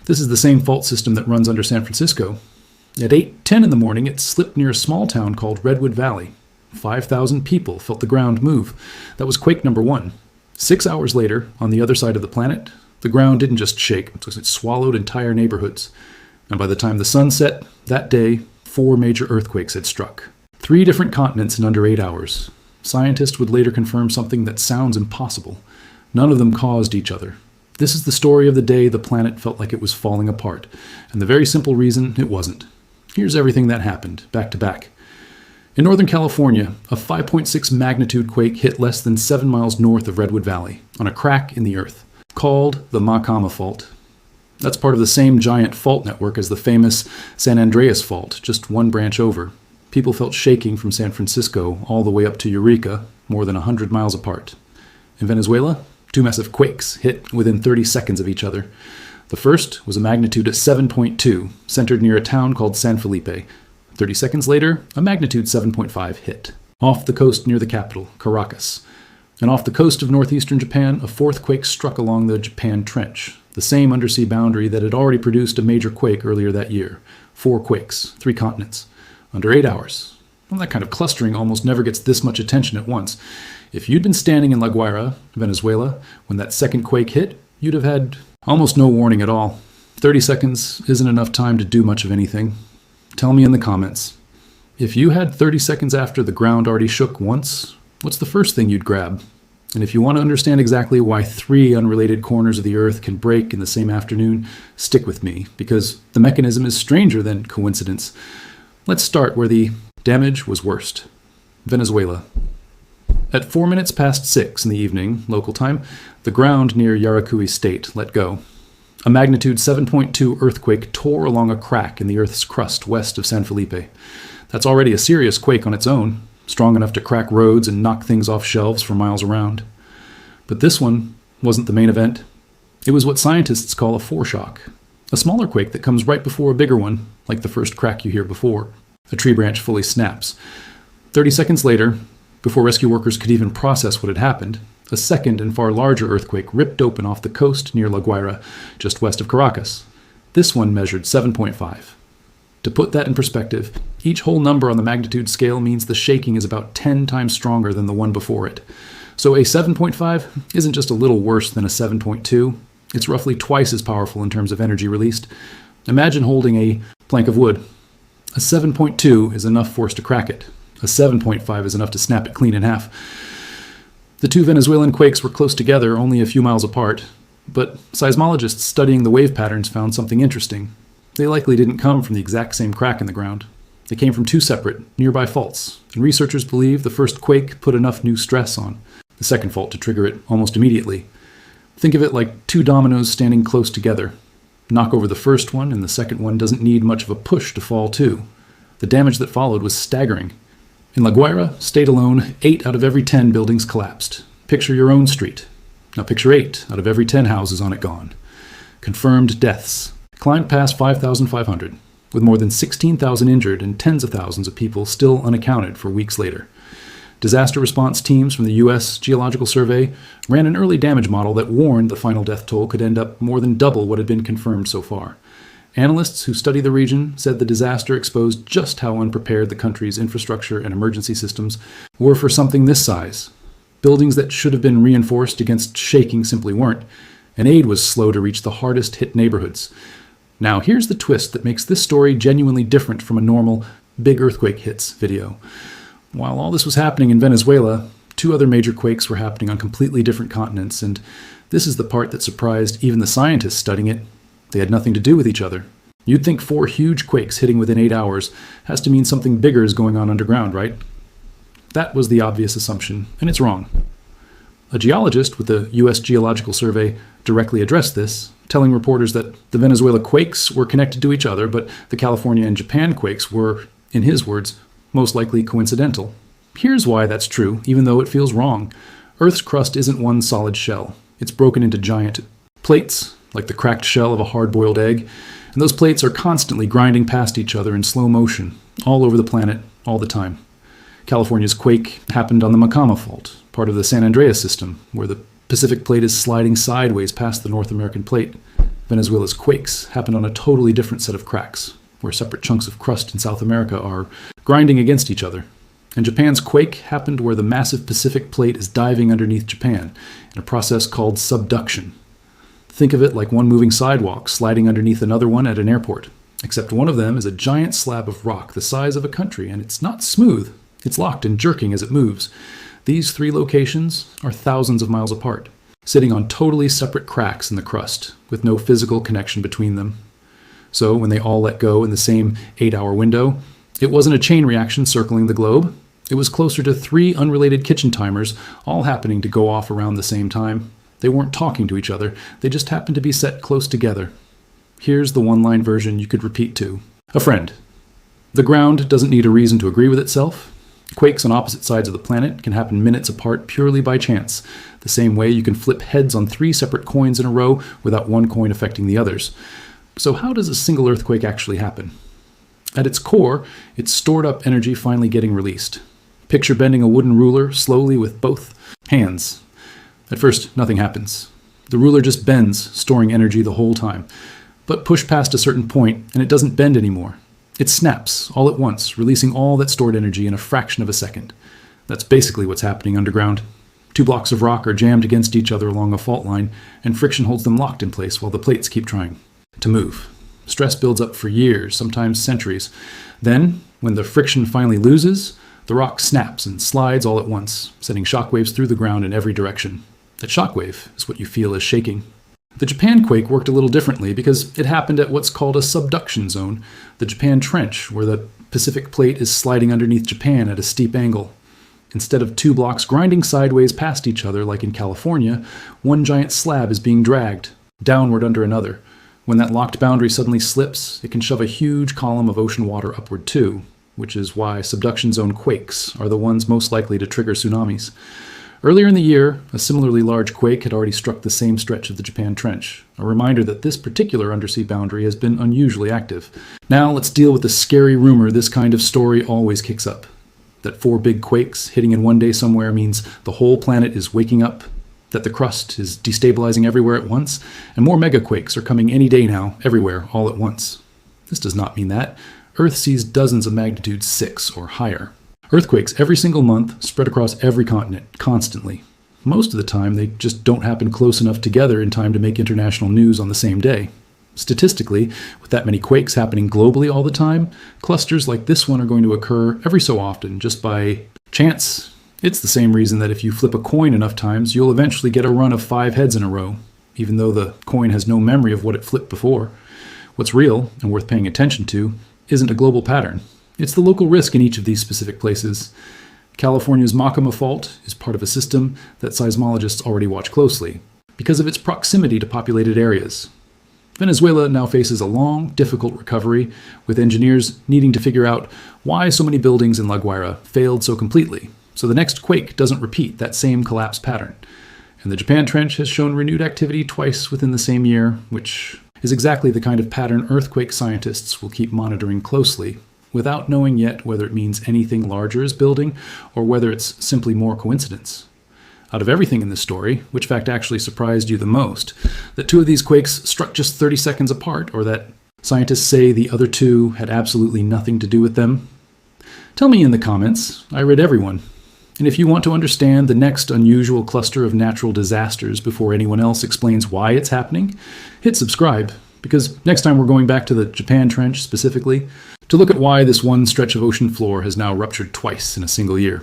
This is the same fault system that runs under San Francisco. At 8:10 in the morning, it slipped near a small town called Redwood Valley. 5,000 people felt the ground move. That was quake number 1. 6 hours later, on the other side of the planet, the ground didn't just shake, it swallowed entire neighborhoods. And by the time the sun set, that day, 4 major earthquakes had struck. 3 different continents in under 8 hours. Scientists would later confirm something that sounds impossible. None of them caused each other. This is the story of the day the planet felt like it was falling apart, and the very simple reason it wasn't. Here's everything that happened, back to back. In Northern California, a 5.6 magnitude quake hit less than 7 miles north of Redwood Valley, on a crack in the earth, called the Maacama Fault. That's part of the same giant fault network as the famous San Andreas Fault, just one branch over. People felt shaking from San Francisco all the way up to Yaracuy, more than 100 miles apart. In Venezuela, 2 massive quakes hit within 30 seconds of each other. The first was a magnitude at 7.2, centered near a town called San Felipe. 30 seconds later, a magnitude 7.5 hit, off the coast near the capital, Caracas. And off the coast of northeastern Japan, a 4th quake struck along the Japan Trench, the same undersea boundary that had already produced a major quake earlier that year. 4 quakes, 3 continents, under 8 hours. Well, that kind of clustering almost never gets this much attention at once. If you'd been standing in Guaira, Venezuela, when that second quake hit, you'd have had almost no warning at all. 30 seconds isn't enough time to do much of anything. Tell me in the comments. If you had 30 seconds after the ground already shook once, what's the first thing you'd grab? And if you want to understand exactly why 3 unrelated corners of the Earth can break in the same afternoon, stick with me, because the mechanism is stranger than coincidence. Let's start where the damage was worst. Venezuela. At 4 minutes past 6 in the evening, local time, the ground near Yaracuy state let go. A magnitude 7.2 earthquake tore along a crack in the Earth's crust west of San Felipe. That's already a serious quake on its own, strong enough to crack roads and knock things off shelves for miles around. But this one wasn't the main event. It was what scientists call a foreshock, a smaller quake that comes right before a bigger one, like the first crack you hear before. A tree branch fully snaps. 30 seconds later, before rescue workers could even process what had happened, a second and far larger earthquake ripped open off the coast near La Guaira, just west of Caracas. This one measured 7.5. To put that in perspective, each whole number on the magnitude scale means the shaking is about 10 times stronger than the one before it. So a 7.5 isn't just a little worse than a 7.2. It's roughly twice as powerful in terms of energy released. Imagine holding a plank of wood. A 7.2 is enough force to crack it. A 7.5 is enough to snap it clean in half. The 2 Venezuelan quakes were close together, only a few miles apart, but seismologists studying the wave patterns found something interesting. They likely didn't come from the exact same crack in the ground. They came from 2 separate, nearby faults, and researchers believe the first quake put enough new stress on the second fault to trigger it almost immediately. Think of it like 2 dominoes standing close together. Knock over the first one, and the second one doesn't need much of a push to fall too. The damage that followed was staggering. In La Guaira, state alone, 8 out of every 10 buildings collapsed. Picture your own street. Now picture 8 out of every 10 houses on it gone. Confirmed deaths climbed past 5,500, with more than 16,000 injured and tens of thousands of people still unaccounted for weeks later. Disaster response teams from the U.S. Geological Survey ran an early damage model that warned the final death toll could end up more than double what had been confirmed so far. Analysts who study the region said the disaster exposed just how unprepared the country's infrastructure and emergency systems were for something this size. Buildings that should have been reinforced against shaking simply weren't, and aid was slow to reach the hardest hit neighborhoods. Now here's the twist that makes this story genuinely different from a normal big earthquake hits video. While all this was happening in Venezuela, 2 other major quakes were happening on completely different continents, and this is the part that surprised even the scientists studying it. They had nothing to do with each other. You'd think 4 huge quakes hitting within 8 hours has to mean something bigger is going on underground, right? That was the obvious assumption, and it's wrong. A geologist with the U.S. Geological Survey directly addressed this, telling reporters that the Venezuela quakes were connected to each other, but the California and Japan quakes were, in his words, most likely coincidental. Here's why that's true, even though it feels wrong. Earth's crust isn't one solid shell. It's broken into giant plates, like the cracked shell of a hard-boiled egg, and those plates are constantly grinding past each other in slow motion, all over the planet, all the time. California's quake happened on the Maacama Fault, part of the San Andreas system, where the Pacific plate is sliding sideways past the North American plate. Venezuela's quakes happened on a totally different set of cracks, where separate chunks of crust in South America are grinding against each other. And Japan's quake happened where the massive Pacific plate is diving underneath Japan in a process called subduction. Think of it like one moving sidewalk sliding underneath another one at an airport, except one of them is a giant slab of rock the size of a country, and it's not smooth. It's locked and jerking as it moves. These three locations are thousands of miles apart, sitting on totally separate cracks in the crust, with no physical connection between them. So when they all let go in the same 8-hour window, it wasn't a chain reaction circling the globe. It was closer to 3 unrelated kitchen timers, all happening to go off around the same time. They weren't talking to each other. They just happened to be set close together. Here's the one-line version you could repeat to a friend. The ground doesn't need a reason to agree with itself. Quakes on opposite sides of the planet can happen minutes apart purely by chance, the same way you can flip heads on 3 separate coins in a row without one coin affecting the others. So how does a single earthquake actually happen? At its core, it's stored up energy finally getting released. Picture bending a wooden ruler slowly with both hands. At first, nothing happens. The ruler just bends, storing energy the whole time. But push past a certain point, and it doesn't bend anymore. It snaps all at once, releasing all that stored energy in a fraction of a second. That's basically what's happening underground. 2 blocks of rock are jammed against each other along a fault line, and friction holds them locked in place while the plates keep trying to move. Stress builds up for years, sometimes centuries. Then, when the friction finally loses, the rock snaps and slides all at once, sending shockwaves through the ground in every direction. That shockwave is what you feel as shaking. The Japan quake worked a little differently because it happened at what's called a subduction zone, the Japan Trench, where the Pacific plate is sliding underneath Japan at a steep angle. Instead of 2 blocks grinding sideways past each other like in California, one giant slab is being dragged downward under another. When that locked boundary suddenly slips, it can shove a huge column of ocean water upward too, which is why subduction zone quakes are the ones most likely to trigger tsunamis. Earlier in the year, a similarly large quake had already struck the same stretch of the Japan Trench, a reminder that this particular undersea boundary has been unusually active. Now let's deal with the scary rumor this kind of story always kicks up. That 4 big quakes hitting in one day somewhere means the whole planet is waking up, that the crust is destabilizing everywhere at once, and more megaquakes are coming any day now, everywhere, all at once. This does not mean that. Earth sees dozens of magnitude 6 or higher. Earthquakes every single month, spread across every continent, constantly. Most of the time, they just don't happen close enough together in time to make international news on the same day. Statistically, with that many quakes happening globally all the time, clusters like this one are going to occur every so often, just by chance. It's the same reason that if you flip a coin enough times, you'll eventually get a run of 5 heads in a row, even though the coin has no memory of what it flipped before. What's real, and worth paying attention to, isn't a global pattern. It's the local risk in each of these specific places. California's Maacama fault is part of a system that seismologists already watch closely, because of its proximity to populated areas. Venezuela now faces a long, difficult recovery, with engineers needing to figure out why so many buildings in La Guaira failed so completely, so the next quake doesn't repeat that same collapse pattern. And the Japan Trench has shown renewed activity twice within the same year, which is exactly the kind of pattern earthquake scientists will keep monitoring closely, without knowing yet whether it means anything larger is building or whether it's simply more coincidence. Out of everything in this story, which fact actually surprised you the most? That 2 of these quakes struck just 30 seconds apart, or that scientists say the other 2 had absolutely nothing to do with them? Tell me in the comments. I read every one. And if you want to understand the next unusual cluster of natural disasters before anyone else explains why it's happening, hit subscribe, because next time we're going back to the Japan Trench specifically to look at why this one stretch of ocean floor has now ruptured twice in a single year.